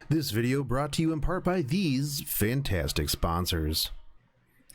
This video brought to you in part by these fantastic sponsors.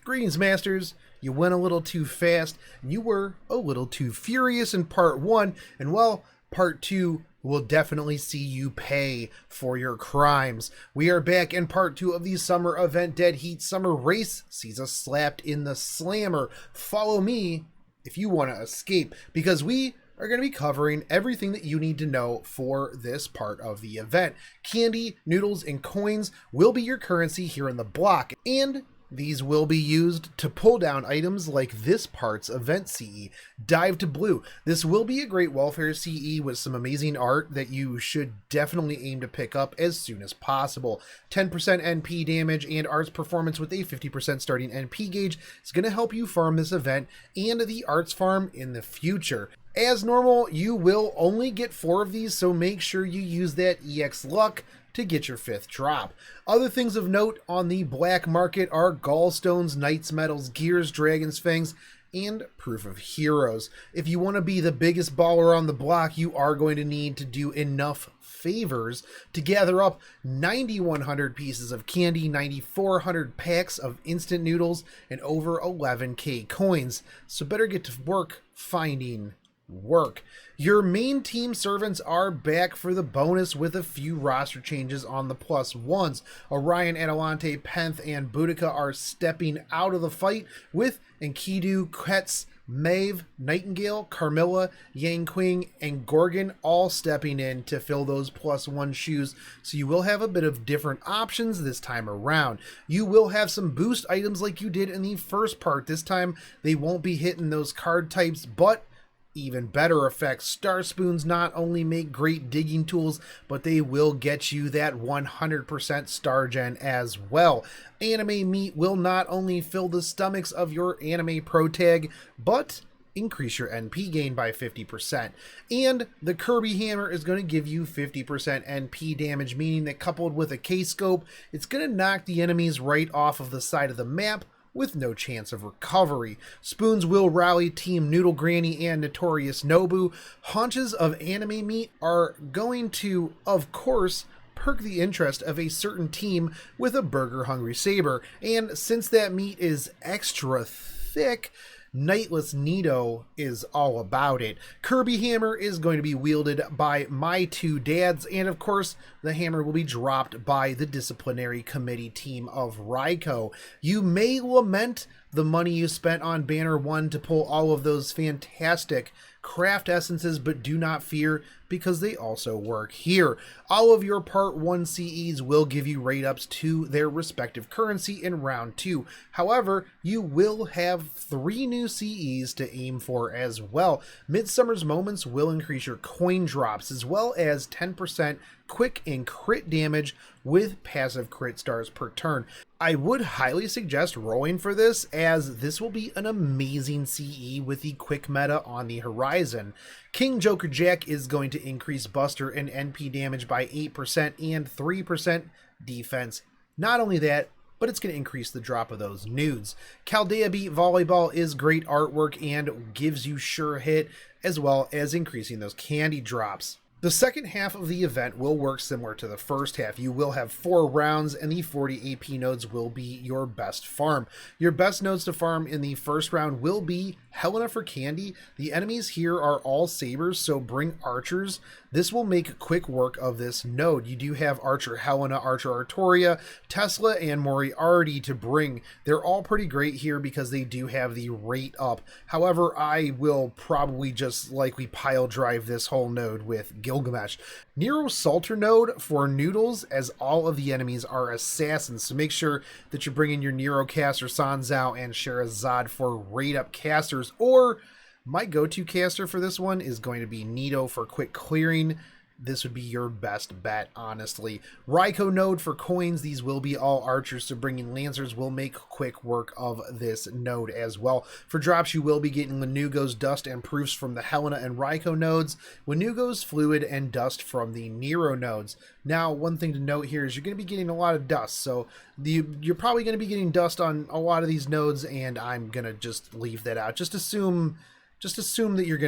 Greetings, Masters. You went a little too fast, and you were a little too furious in part 1, and well, part 2 will definitely see you pay for your crimes. We are back in part 2 of the summer event. Dead Heat Summer Race sees us slapped in the slammer. Follow me if you want to escape, because we are going to be covering everything that you need to know for this part of the event. Candy, noodles, and coins will be your currency here in the block, and these will be used to pull down items like this part's event CE, Dive to Blue. This will be a great welfare CE with some amazing art that you should definitely aim to pick up as soon as possible. 10% NP damage and arts performance with a 50% starting NP gauge is going to help you farm this event and the arts farm in the future. As normal, you will only get 4 of these, so make sure you use that EX luck to get your 5th drop. Other things of note on the black market are gallstones, knights medals, gears, dragon's fangs, and proof of heroes. If you want to be the biggest baller on the block, you are going to need to do enough favors to gather up 9,100 pieces of candy, 9,400 packs of instant noodles, and over 11k coins. So better get to work finding work. Your main team servants are back for the bonus with a few roster changes on the +1s. Orion, Atalante, Penth, and Boudica are stepping out of the fight, with Enkidu, Ketz, Maeve, Nightingale, Carmilla, Yang Qing, and Gorgon all stepping in to fill those +1 shoes, so you will have a bit of different options this time around. You will have some boost items like you did in the first part. This time they won't be hitting those card types, but even better effects. Star Spoons not only make great digging tools, but they will get you that 100% star gen as well. Anime meat will not only fill the stomachs of your anime pro tag, but increase your NP gain by 50%. And the Kirby hammer is going to give you 50% NP damage, meaning that coupled with a K-scope, it's going to knock the enemies right off of the side of the map with no chance of recovery. Spoons will rally Team Noodle Granny and Notorious Nobu. Haunches of anime meat are going to, of course, perk the interest of a certain team with a burger hungry saber. And since that meat is extra thick, Nightless Nito is all about it. Kirby Hammer is going to be wielded by my 2 dads, and of course, the hammer will be dropped by the disciplinary committee team of Raiko. You may lament the money you spent on Banner 1 to pull all of those fantastic craft essences, but do not fear, because they also work here. All of your part 1 CEs will give you rate ups to their respective currency in round 2. However, you will have 3 new CEs to aim for as well. Midsummer's Moments will increase your coin drops, as well as 10% quick and crit damage with passive crit stars per turn. I would highly suggest rolling for this, as this will be an amazing CE with the quick meta on the horizon. King Joker Jack is going to increase Buster and NP damage by 8% and 3% defense. Not only that, but it's going to increase the drop of those nudes. Chaldea Beat Volleyball is great artwork and gives you sure hit, as well as increasing those candy drops. The second half of the event will work similar to the first half. You will have 4 rounds, and the 40 AP nodes will be your best farm. Your best nodes to farm in the first round will be Helena for Candy. The enemies here are all sabers, so bring archers. This will make quick work of this node. You do have Archer Helena, Archer Artoria, Tesla, and Moriarty to bring. They're all pretty great here because they do have the rate up. However, I will probably just likely pile drive this whole node with Gilgamesh. Nero Salter node for noodles, as all of the enemies are assassins, so make sure that you're bringing your Nero caster Sanzao and Sherazad for rate up casters, or my go-to caster for this one is going to be Nito for quick clearing. This would be your best bet, honestly. Raiko node for coins. These will be all archers, so bringing lancers will make quick work of this node as well. For drops, you will be getting Lanugo's dust and proofs from the Helena and Raiko nodes, Lanugo's fluid and dust from the Nero nodes. Now, one thing to note here is you're going to be getting a lot of dust, so you're probably going to be getting dust on a lot of these nodes, and I'm going to just leave that out. Just assume just assume that you're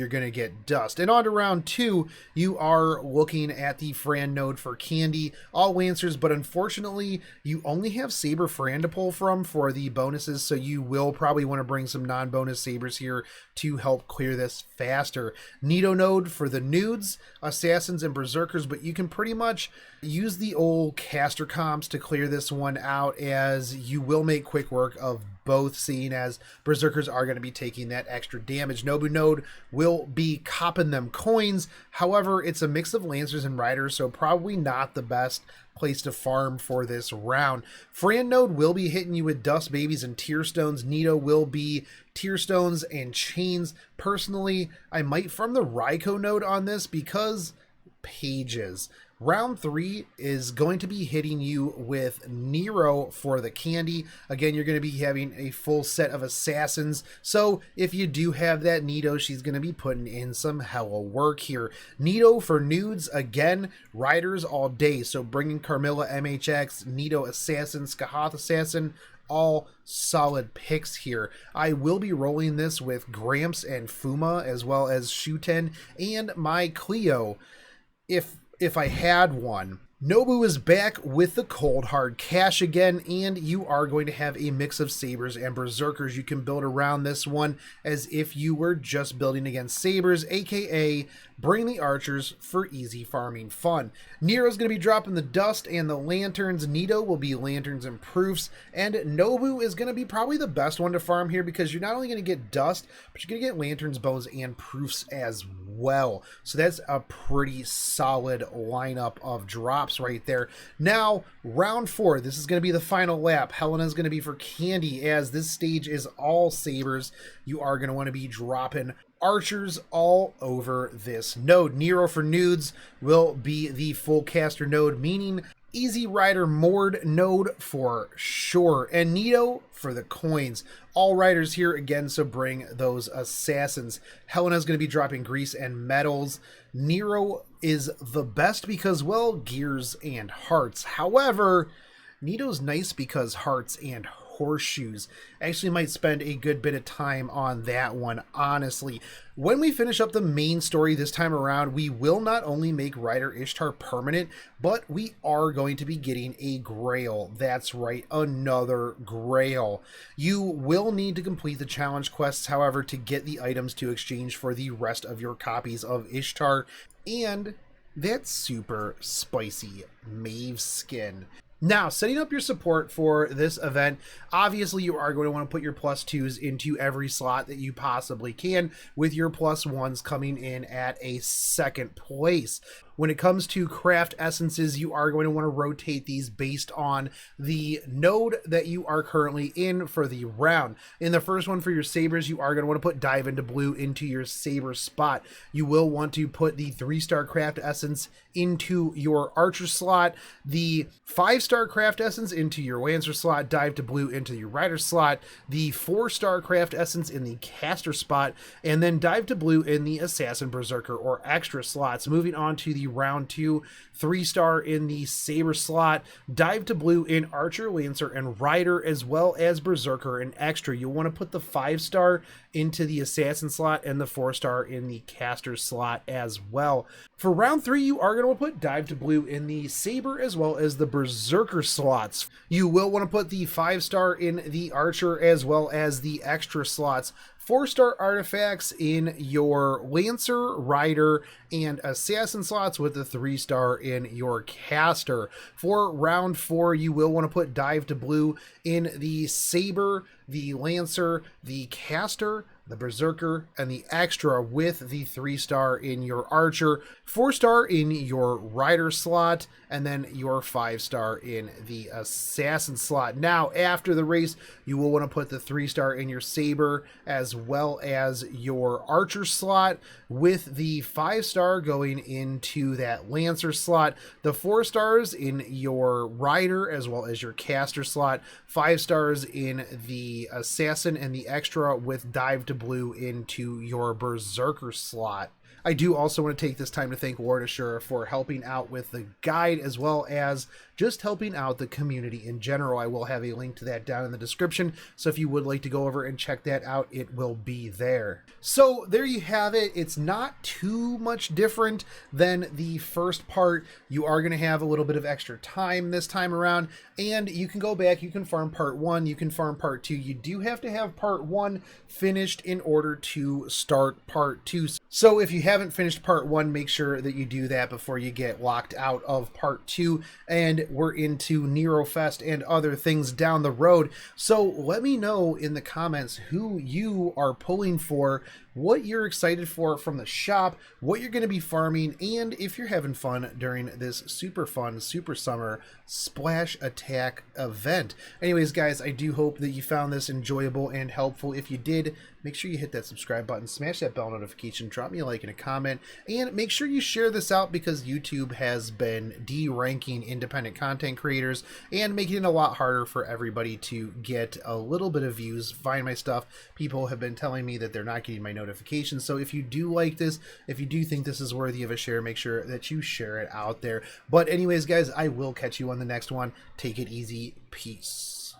gonna get dust. And on to round 2, you are looking at the Fran node for candy, all Lancers, but unfortunately you only have Saber Fran to pull from for the bonuses, so you will probably want to bring some non-bonus Sabers here to help clear this faster. Nido node for the nudes, assassins, and berserkers, but you can pretty much use the old caster comps to clear this one out, as you will make quick work of both, seeing as berserkers are going to be taking that extra damage. Nobu node will be copping them coins. However, it's a mix of Lancers and Riders, so probably not the best place to farm for this round. Fran node will be hitting you with Dust Babies and Tear Stones. Nido will be Tear Stones and Chains. Personally, I might farm the Raiko node on this because pages. Round 3 is going to be hitting you with Nero for the candy. Again, you're going to be having a full set of assassins. So if you do have that Nido, she's going to be putting in some hella work here. Nido for nudes, again, Riders all day. So bringing Carmilla MHX, Nido Assassin, Skahath Assassin, all solid picks here. I will be rolling this with Gramps and Fuma, as well as Shuten and my Cleo, if I had one. Nobu is back with the cold hard cash again, and you are going to have a mix of Sabers and Berserkers. You can build around this one as if you were just building against Sabers, aka bring the archers for easy farming fun. Nero's going to be dropping the dust and the lanterns. Nido will be lanterns and proofs, and Nobu is going to be probably the best one to farm here because you're not only going to get dust, but you're going to get lanterns, bows, and proofs as well. So that's a pretty solid lineup of drops right there. Now, round 4, this is going to be the final lap. Helena's going to be for candy, as this stage is all Sabers. You are going to want to be dropping archers all over this node. Nero for nudes will be the full caster node, meaning Easy Rider Mord node for sure. And Nido for the coins. All riders here again, so bring those assassins. Helena's going to be dropping grease and metals. Nero is the best because, well, gears and hearts. However, Nido's nice because hearts and horseshoes. Actually might spend a good bit of time on that one, honestly. When we finish up the main story this time around, we will not only make Rider Ishtar permanent, but we are going to be getting a Grail. That's right, another Grail. You will need to complete the challenge quests, however, to get the items to exchange for the rest of your copies of Ishtar and that super spicy Maeve skin. Now, setting up your support for this event, obviously you are going to want to put your +2s into every slot that you possibly can, with your +1s coming in at a second place. When it comes to craft essences, you are going to want to rotate these based on the node that you are currently in for the round. In the first one for your Sabers, you are going to want to put Dive into Blue into your Saber spot. You will want to put the 3-star craft essence into your Archer slot, the 5-star craft essence into your Lancer slot, Dive to Blue into your Rider slot, the 4-star craft essence in the Caster spot, and then Dive to Blue in the Assassin, Berserker, or Extra slots. Moving on to the round 2, 3-star in the Saber slot, Dive to Blue in Archer, Lancer, and Rider, as well as Berserker and Extra. You'll want to put the 5-star into the Assassin slot and the 4-star in the Caster slot as well. For round 3, you are going to put Dive to Blue in the Saber as well as the Berserker slots. You will want to put the 5-star in the Archer as well as the Extra slots. 4-star artifacts in your Lancer, Rider, and Assassin slots, with the 3-star in your Caster. For round 4, you will want to put Dive to Blue in the Saber, the Lancer, the Caster, the Berserker, and the Extra, with the 3-star in your Archer, 4-star in your Rider slot, and then your 5-star in the Assassin slot. Now, after the race, you will want to put the 3-star in your Saber as well as your Archer slot, with the 5-star going into that Lancer slot, the 4-stars in your Rider as well as your Caster slot, 5-stars in the Assassin and the Extra, with Dive to Blue into your Berserker slot. I do also want to take this time to thank Ward Assure for helping out with the guide, as well as just helping out the community in general. I will have a link to that down in the description, so if you would like to go over and check that out, it will be there. So there you have it. It's not too much different than the first part. You are going to have a little bit of extra time this time around, and you can go back, you can farm part 1, you can farm part 2. You do have to have part 1 finished in order to start part 2. So if you haven't finished part 1, make sure that you do that before you get locked out of part 2, and we're into Nerofest and other things down the road. So let me know in the comments who you are pulling for, what you're excited for from the shop, what you're going to be farming, and if you're having fun during this super fun Super Summer Splash Attack event. Anyways, guys, I do hope that you found this enjoyable and helpful. If you did, make sure you hit that subscribe button, smash that bell notification, drop me a like and a comment, and make sure you share this out, because YouTube has been de-ranking independent content creators and making it a lot harder for everybody to get a little bit of views, find my stuff. People have been telling me that they're not getting my notifications. So if you do like this, if you do think this is worthy of a share, make sure that you share it out there. But anyways, guys, I will catch you on the next one. Take it easy. Peace.